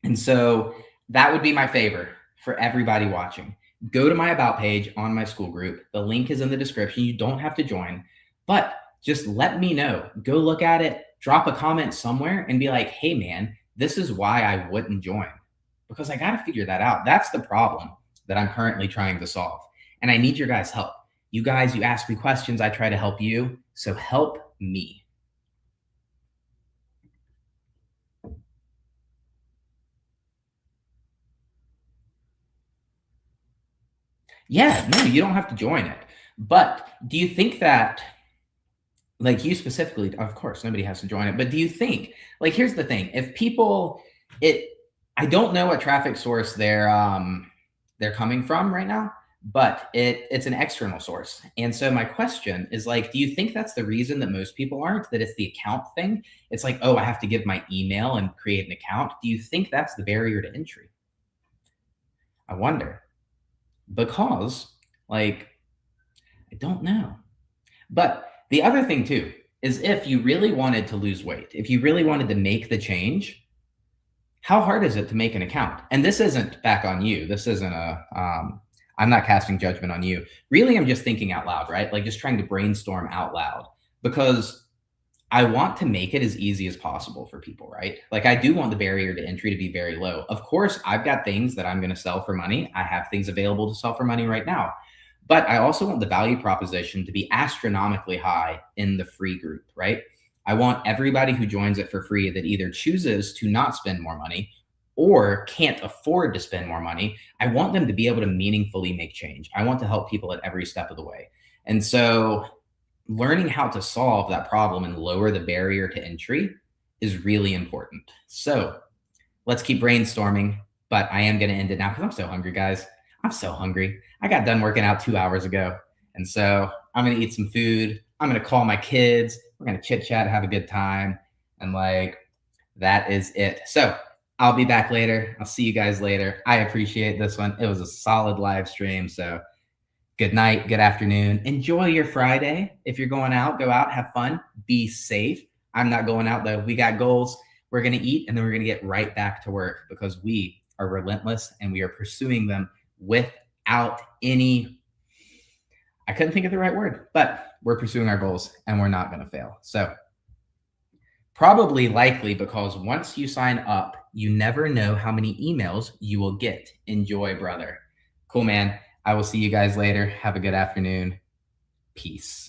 Speaker 1: And so that would be my favor for everybody watching. Go to my about page on my school group. The link is in the description. You don't have to join, but just let me know. Go look at it, drop a comment somewhere and be like, hey man, this is why I wouldn't join, because I got to figure that out. That's the problem that I'm currently trying to solve. And I need your guys' help. You guys, you ask me questions, I try to help you. So help me. Yeah, no, you don't have to join it. But do you think that, like you specifically, of course, nobody has to join it, but do you think, like, here's the thing, if people, I don't know what traffic source they're coming from right now, but it's an external source. And so my question is like, do you think that's the reason that most people aren't, that it's the account thing? It's like, oh, I have to give my email and create an account. Do you think that's the barrier to entry? I wonder, because like, I don't know. But the other thing too is if you really wanted to lose weight, if you really wanted to make the change, how hard is it to make an account? And this isn't back on you. This isn't I'm not casting judgment on you. Really, I'm just thinking out loud, right? Like just trying to brainstorm out loud, because I want to make it as easy as possible for people, right? Like I do want the barrier to entry to be very low. Of course, I've got things that I'm going to sell for money. I have things available to sell for money right now. But I also want the value proposition to be astronomically high in the free group, right? I want everybody who joins it for free that either chooses to not spend more money or can't afford to spend more money. I want them to be able to meaningfully make change. I want to help people at every step of the way. And so learning how to solve that problem and lower the barrier to entry is really important. So let's keep brainstorming, but I am going to end it now because I'm so hungry, guys. I'm so hungry. I got done working out 2 hours ago. And so I'm going to eat some food. I'm going to call my kids. We're going to chit chat, have a good time. And like, that is it. So I'll be back later. I'll see you guys later. I appreciate this one. It was a solid live stream. So good night, good afternoon. Enjoy your Friday. If you're going out, go out, have fun, be safe. I'm not going out though. We got goals. We're going to eat and then we're going to get right back to work because we are relentless and we are pursuing them without any, I couldn't think of the right word, but we're pursuing our goals and we're not going to fail. So probably likely because once you sign up, you never know how many emails you will get. Enjoy, brother. Cool, man. I will see you guys later. Have a good afternoon. Peace.